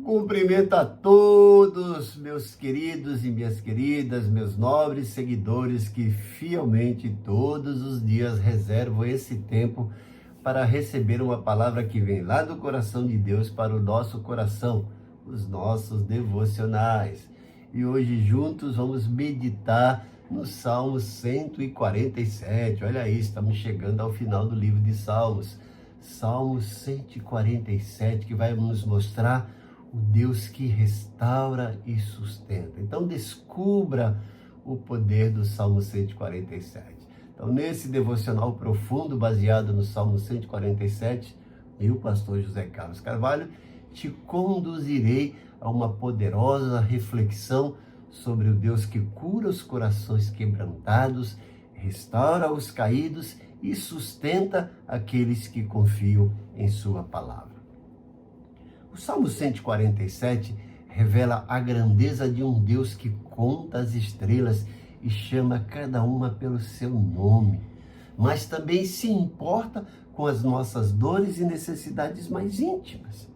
Cumprimento a todos, meus queridos e minhas queridas, meus nobres seguidores que fielmente todos os dias reservam esse tempo para receber uma palavra que vem lá do coração de Deus para o nosso coração, os nossos devocionais. E hoje juntos vamos meditar no Salmo 147. Olha aí, estamos chegando ao final do livro de Salmos. Salmo 147, que vai nos mostrar o Deus que restaura e sustenta. Então descubra o poder do Salmo 147. Então nesse devocional profundo, baseado no Salmo 147, eu, pastor José Carlos Carvalho, te conduzirei a uma poderosa reflexão sobre o Deus que cura os corações quebrantados, restaura os caídos e sustenta aqueles que confiam em sua palavra. O Salmo 147 revela a grandeza de um Deus que conta as estrelas e chama cada uma pelo seu nome, mas também se importa com as nossas dores e necessidades mais íntimas.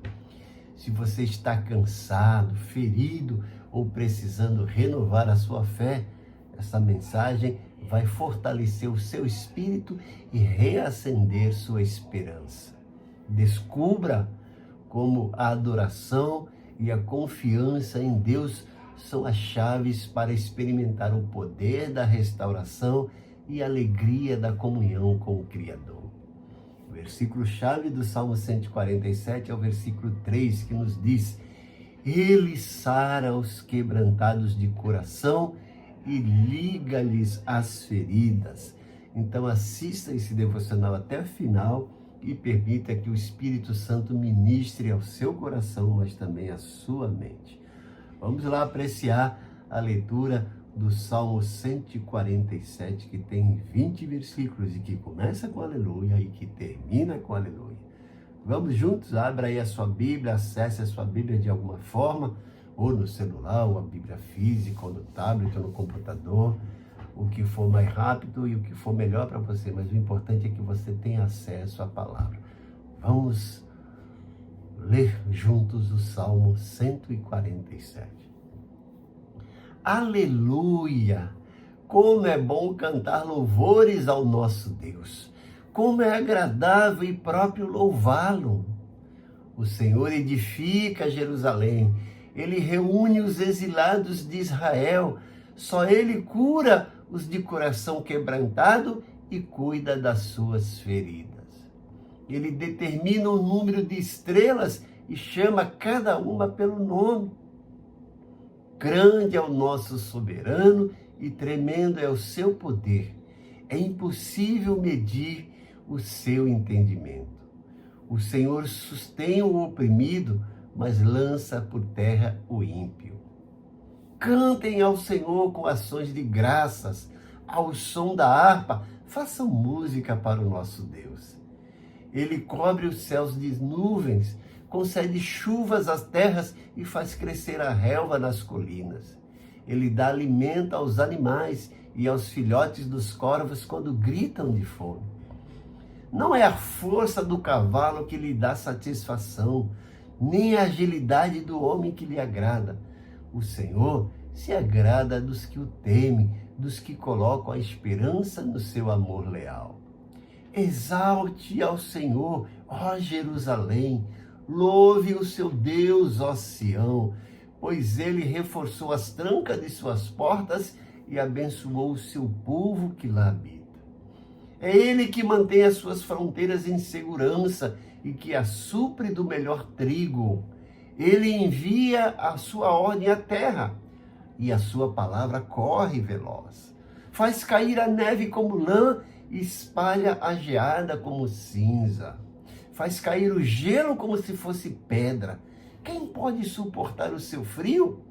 Se você está cansado, ferido ou precisando renovar a sua fé, essa mensagem vai fortalecer o seu espírito e reacender sua esperança. Descubra como a adoração e a confiança em Deus são as chaves para experimentar o poder da restauração e a alegria da comunhão com o Criador. O versículo-chave do Salmo 147 é o versículo 3, que nos diz: Ele sara os quebrantados de coração e liga-lhes as feridas. Então assista esse devocional até o final e permita que o Espírito Santo ministre ao seu coração, mas também à sua mente. Vamos lá apreciar a leitura do Salmo 147, que tem 20 versículos e que começa com aleluia e que termina com aleluia. Vamos juntos, abra aí a sua Bíblia, acesse a sua Bíblia de alguma forma, ou no celular, ou a Bíblia física, ou no tablet, ou no computador, o que for mais rápido e o que for melhor para você, mas o importante é que você tenha acesso à palavra. Vamos ler juntos o Salmo 147. Aleluia! Como é bom cantar louvores ao nosso Deus! Como é agradável e próprio louvá-lo! O Senhor edifica Jerusalém, Ele reúne os exilados de Israel, só Ele cura os de coração quebrantado e cuida das suas feridas. Ele determina o número de estrelas e chama cada uma pelo nome. Grande é o nosso soberano e tremendo é o seu poder. É impossível medir o seu entendimento. O Senhor sustém o oprimido, mas lança por terra o ímpio. Cantem ao Senhor com ações de graças, ao som da harpa, façam música para o nosso Deus. Ele cobre os céus de nuvens, concede chuvas às terras e faz crescer a relva nas colinas. Ele dá alimento aos animais e aos filhotes dos corvos quando gritam de fome. Não é a força do cavalo que lhe dá satisfação, nem a agilidade do homem que lhe agrada. O Senhor se agrada dos que o temem, dos que colocam a esperança no seu amor leal. Exalte ao Senhor, ó Jerusalém, louve o seu Deus, ó Sião, pois ele reforçou as trancas de suas portas e abençoou o seu povo que lá habita. É ele que mantém as suas fronteiras em segurança e que as supre do melhor trigo. Ele envia a sua ordem à terra e a sua palavra corre veloz. Faz cair a neve como lã e espalha a geada como cinza. Faz cair o gelo como se fosse pedra. Quem pode suportar o seu frio?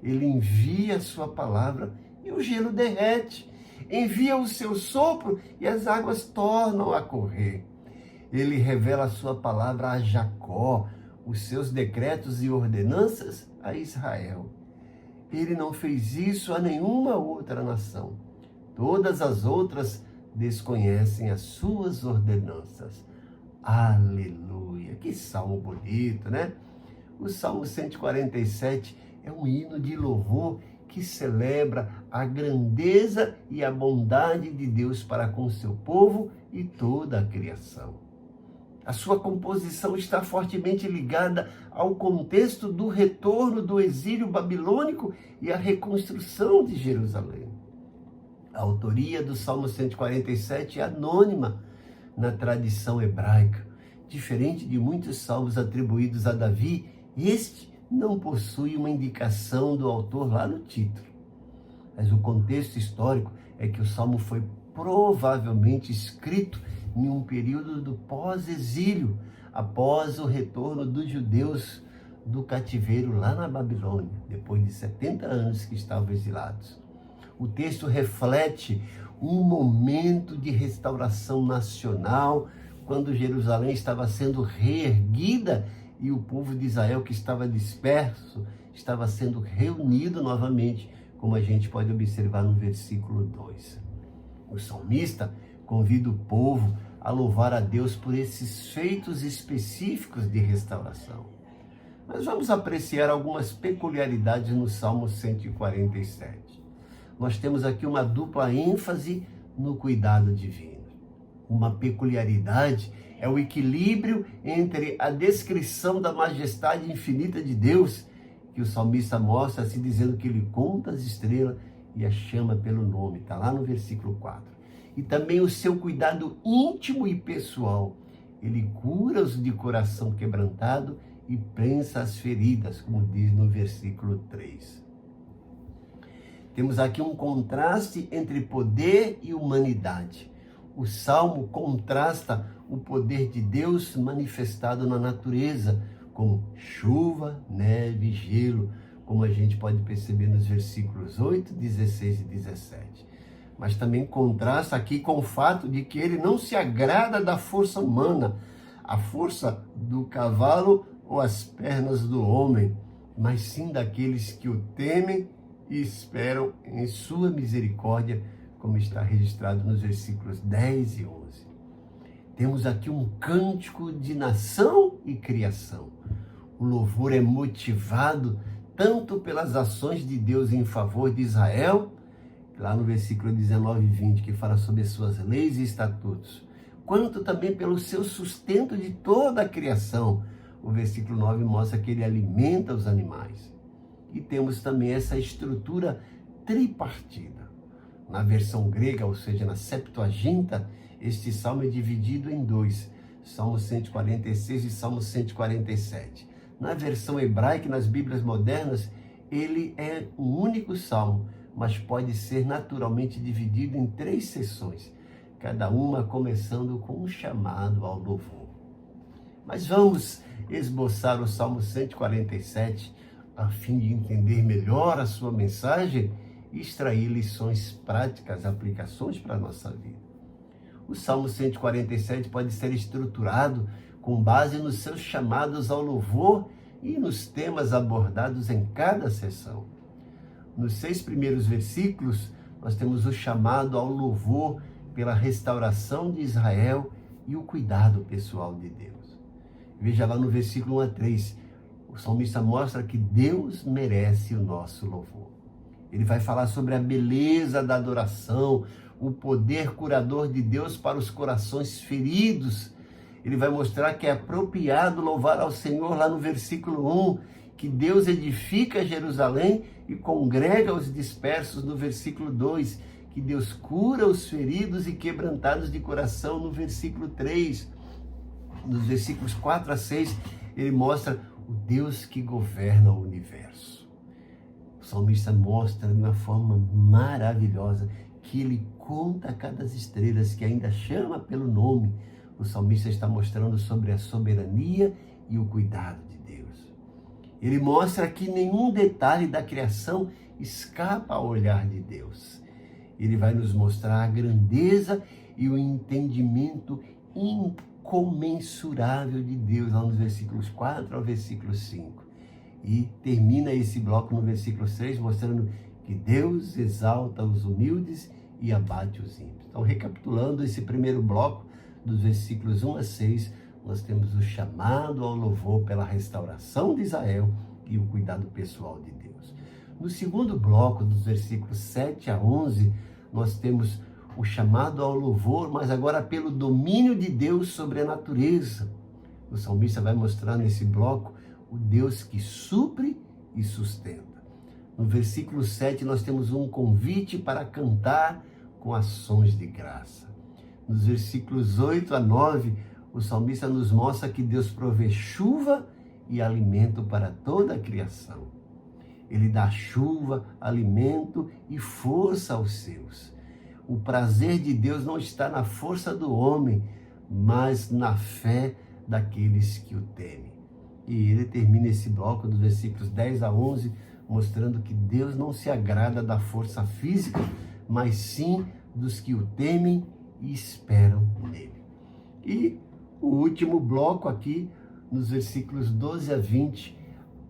Ele envia a sua palavra e o gelo derrete. Envia o seu sopro e as águas tornam a correr. Ele revela a sua palavra a Jacó, os seus decretos e ordenanças a Israel. Ele não fez isso a nenhuma outra nação. Todas as outras desconhecem as suas ordenanças. Aleluia! Que salmo bonito, né? O Salmo 147 é um hino de louvor que celebra a grandeza e a bondade de Deus para com o seu povo e toda a criação. A sua composição está fortemente ligada ao contexto do retorno do exílio babilônico e a reconstrução de Jerusalém. A autoria do Salmo 147 é anônima na tradição hebraica. Diferente de muitos salmos atribuídos a Davi, este não possui uma indicação do autor lá no título. Mas o contexto histórico é que o salmo foi provavelmente escrito em um período do pós-exílio, após o retorno dos judeus do cativeiro lá na Babilônia, depois de 70 anos que estavam exilados. O texto reflete um momento de restauração nacional, quando Jerusalém estava sendo reerguida e o povo de Israel que estava disperso estava sendo reunido novamente, como a gente pode observar no versículo 2. O salmista convida o povo a louvar a Deus por esses feitos específicos de restauração. Mas vamos apreciar algumas peculiaridades no Salmo 147. Nós temos aqui uma dupla ênfase no cuidado divino. Uma peculiaridade é o equilíbrio entre a descrição da majestade infinita de Deus, que o salmista mostra se dizendo que ele conta as estrelas e as chama pelo nome, está lá no versículo 4. E também o seu cuidado íntimo e pessoal. Ele cura os de coração quebrantado e prensa as feridas, como diz no versículo 3. Temos aqui um contraste entre poder e humanidade. O Salmo contrasta o poder de Deus manifestado na natureza, como chuva, neve, gelo, como a gente pode perceber nos versículos 8, 16 e 17. Mas também contrasta aqui com o fato de que ele não se agrada da força humana, a força do cavalo ou as pernas do homem, mas sim daqueles que o temem e esperam em sua misericórdia, como está registrado nos versículos 10 e 11. Temos aqui um cântico de nação e criação. O louvor é motivado tanto pelas ações de Deus em favor de Israel, lá no versículo 19 e 20, que fala sobre as suas leis e estatutos, quanto também pelo seu sustento de toda a criação. O versículo 9 mostra que ele alimenta os animais. E temos também essa estrutura tripartida. Na versão grega, ou seja, na Septuaginta, este salmo é dividido em dois, Salmo 146 e Salmo 147. Na versão hebraica e nas Bíblias modernas, ele é um único salmo, mas pode ser naturalmente dividido em 3 seções, cada uma começando com um chamado ao louvor. Mas vamos esboçar o Salmo 147 a fim de entender melhor a sua mensagem e extrair lições práticas, aplicações para a nossa vida. O Salmo 147 pode ser estruturado com base nos seus chamados ao louvor e nos temas abordados em cada sessão. Nos 6 primeiros versículos, nós temos o chamado ao louvor pela restauração de Israel e o cuidado pessoal de Deus. Veja lá no versículo 1 a 3, o salmista mostra que Deus merece o nosso louvor. Ele vai falar sobre a beleza da adoração, o poder curador de Deus para os corações feridos. Ele vai mostrar que é apropriado louvar ao Senhor lá no versículo 1, que Deus edifica Jerusalém e congrega os dispersos no versículo 2, que Deus cura os feridos e quebrantados de coração no versículo 3. Nos versículos 4 a 6, ele mostra o Deus que governa o universo. O salmista mostra de uma forma maravilhosa que ele conta cada estrelas, que ainda chama pelo nome. O salmista está mostrando sobre a soberania e o cuidado de Deus. Ele mostra que nenhum detalhe da criação escapa ao olhar de Deus. Ele vai nos mostrar a grandeza e o entendimento incomensurável de Deus, lá nos versículos 4 ao versículo 5. E termina esse bloco no versículo 6, mostrando que Deus exalta os humildes e abate os ímpios. Então, recapitulando esse primeiro bloco, dos versículos 1 a 6, nós temos o chamado ao louvor pela restauração de Israel e o cuidado pessoal de Deus. No segundo bloco, dos versículos 7 a 11, nós temos o chamado ao louvor, mas agora pelo domínio de Deus sobre a natureza. O salmista vai mostrar nesse bloco o Deus que supre e sustenta. No versículo 7, nós temos um convite para cantar com ações de graça. Nos versículos 8 a 9, o salmista nos mostra que Deus provê chuva e alimento para toda a criação. Ele dá chuva, alimento e força aos seus. O prazer de Deus não está na força do homem, mas na fé daqueles que o temem. E ele termina esse bloco dos versículos 10 a 11, mostrando que Deus não se agrada da força física, mas sim dos que o temem e esperam nele. E o último bloco aqui, nos versículos 12 a 20,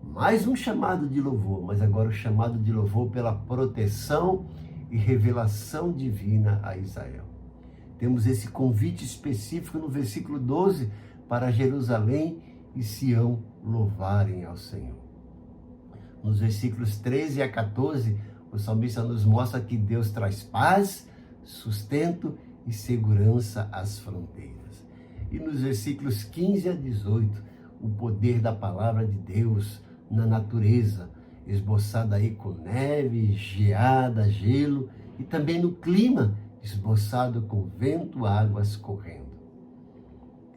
mais um chamado de louvor, mas agora o chamado de louvor pela proteção e revelação divina a Israel. Temos esse convite específico no versículo 12 para Jerusalém e Sião louvarem ao Senhor. Nos versículos 13 a 14, o salmista nos mostra que Deus traz paz, sustento e segurança às fronteiras. E nos versículos 15 a 18, o poder da palavra de Deus na natureza, esboçada aí com neve, geada, gelo, e também no clima, esboçado com vento, águas correndo.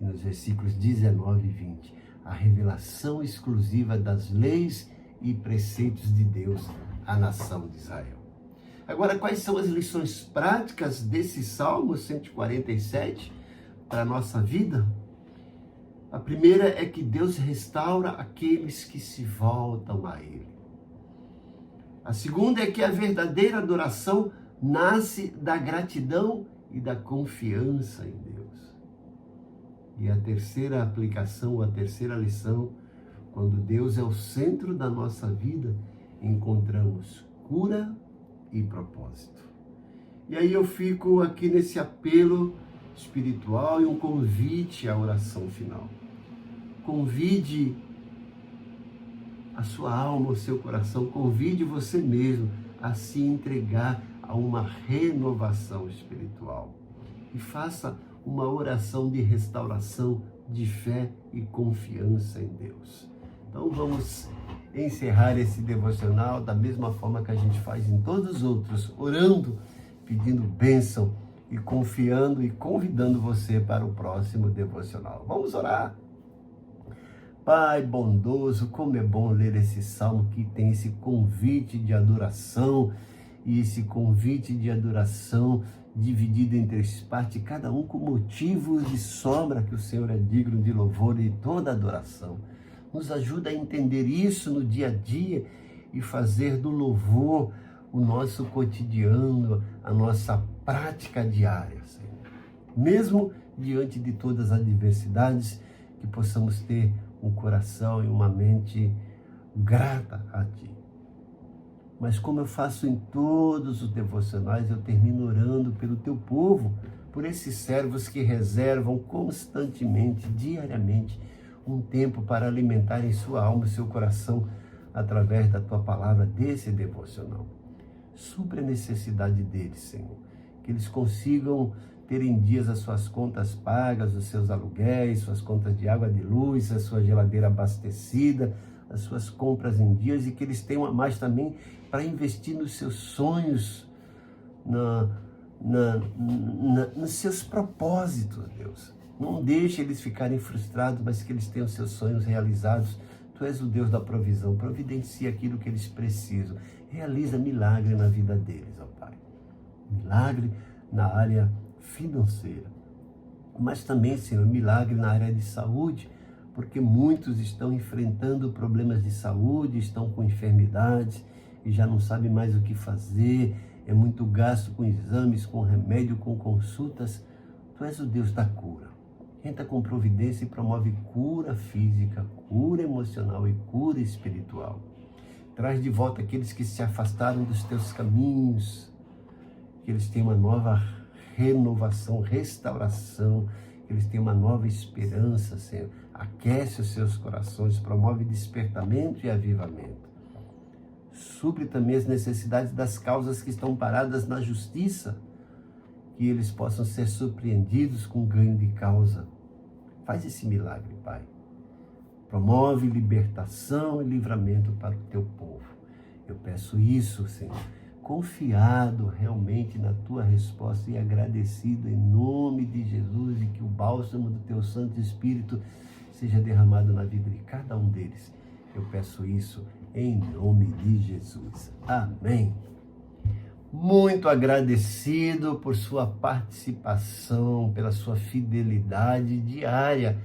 E nos versículos 19 e 20, a revelação exclusiva das leis e preceitos de Deus à nação de Israel. Agora, quais são as lições práticas desse Salmo 147 para a nossa vida? A primeira é que Deus restaura aqueles que se voltam a Ele. A segunda é que a verdadeira adoração nasce da gratidão e da confiança em Deus. E a terceira aplicação, a terceira lição, quando Deus é o centro da nossa vida, encontramos cura e propósito. E aí eu fico aqui nesse apelo espiritual e um convite à oração final. Convide a sua alma, o seu coração, convide você mesmo a se entregar a uma renovação espiritual. E faça uma oração de restauração, de fé e confiança em Deus. Então vamos encerrar esse devocional da mesma forma que a gente faz em todos os outros, orando, pedindo bênção e confiando e convidando você para o próximo devocional. Vamos orar. Pai bondoso, como é bom ler esse salmo que tem esse convite de adoração, e esse convite de adoração dividido em três partes, cada um com motivos de sobra, que o Senhor é digno de louvor e toda adoração. Nos ajuda a entender isso no dia a dia e fazer do louvor o nosso cotidiano, a nossa prática diária, Senhor. Mesmo diante de todas as adversidades, que possamos ter um coração e uma mente grata a Ti. Mas como eu faço em todos os devocionais, eu termino orando pelo Teu povo, por esses servos que reservam constantemente, diariamente, um tempo para alimentarem sua alma e seu coração através da Tua palavra, desse devocional. Supre a necessidade deles, Senhor, que eles consigam ter em dias as suas contas pagas, os seus aluguéis, suas contas de água, de luz, a sua geladeira abastecida, as suas compras em dias, e que eles tenham a mais também para investir nos seus sonhos, nos seus propósitos, Deus. Não deixe eles ficarem frustrados, mas que eles tenham seus sonhos realizados. Tu és o Deus da provisão, providencia aquilo que eles precisam. Realiza milagre na vida deles, ó Pai. Milagre na área financeira, mas também, Senhor, milagre na área de saúde, porque muitos estão enfrentando problemas de saúde, estão com enfermidades e já não sabem mais o que fazer, é muito gasto com exames, com remédio, com consultas. Tu és o Deus da cura. Entra com providência e promove cura física, cura emocional e cura espiritual. Traz de volta aqueles que se afastaram dos teus caminhos, que eles tenham uma nova renovação, restauração, que eles tenham uma nova esperança, Senhor. Aquece os seus corações, promove despertamento e avivamento. Supre também as necessidades das causas que estão paradas na justiça, que eles possam ser surpreendidos com ganho de causa. Faz esse milagre, Pai. Promove libertação e livramento para o teu povo. Eu peço isso, Senhor, confiado realmente na tua resposta e agradecido em nome de Jesus, e que o bálsamo do teu Santo Espírito seja derramado na vida de cada um deles. Eu peço isso em nome de Jesus. Amém. Muito agradecido por sua participação, pela sua fidelidade diária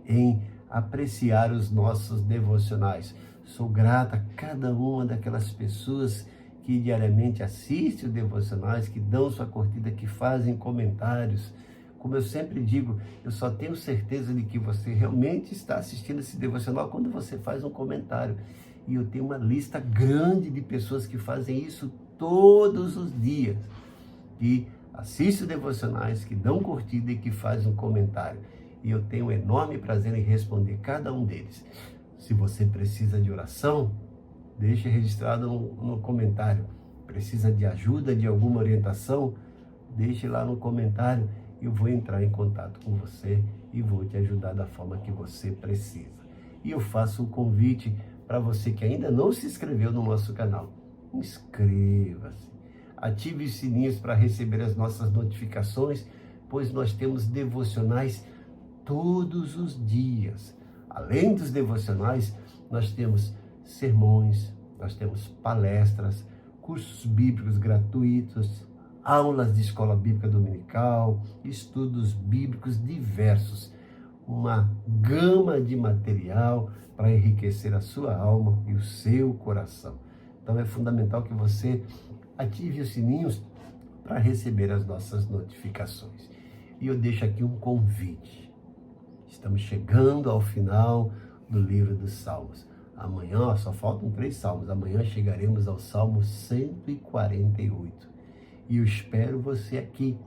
em apreciar os nossos devocionais. Sou grata a cada uma daquelas pessoas que diariamente assistem os devocionais, que dão sua curtida, que fazem comentários. Como eu sempre digo, eu só tenho certeza de que você realmente está assistindo esse devocional quando você faz um comentário. E eu tenho uma lista grande de pessoas que fazem isso todos os dias, que assistem os devocionais, que dão curtida e que fazem um comentário. E eu tenho um enorme prazer em responder cada um deles. Se você precisa de oração, deixe registrado no comentário. Precisa de ajuda, de alguma orientação? Deixe lá no comentário. Eu vou entrar em contato com você e vou te ajudar da forma que você precisa. E eu faço um convite para você que ainda não se inscreveu no nosso canal. Inscreva-se. Ative os sininhos para receber as nossas notificações, pois nós temos devocionais todos os dias. Além dos devocionais, nós temos sermões, nós temos palestras, cursos bíblicos gratuitos, aulas de escola bíblica dominical, estudos bíblicos diversos, uma gama de material para enriquecer a sua alma e o seu coração. Então é fundamental que você ative os sininhos para receber as nossas notificações. E eu deixo aqui um convite. Estamos chegando ao final do livro dos Salmos. Amanhã, só faltam 3 salmos. Amanhã chegaremos ao Salmo 148. E eu espero você aqui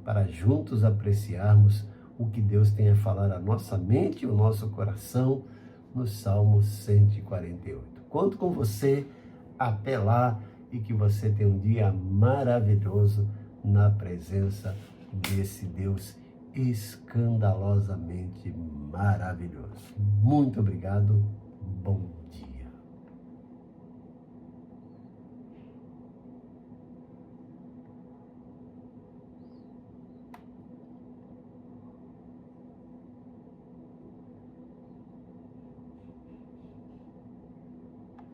para juntos apreciarmos o que Deus tem a falar à nossa mente e ao nosso coração no Salmo 148. Conto com você, até lá, e que você tenha um dia maravilhoso na presença desse Deus escandalosamente maravilhoso. Muito obrigado.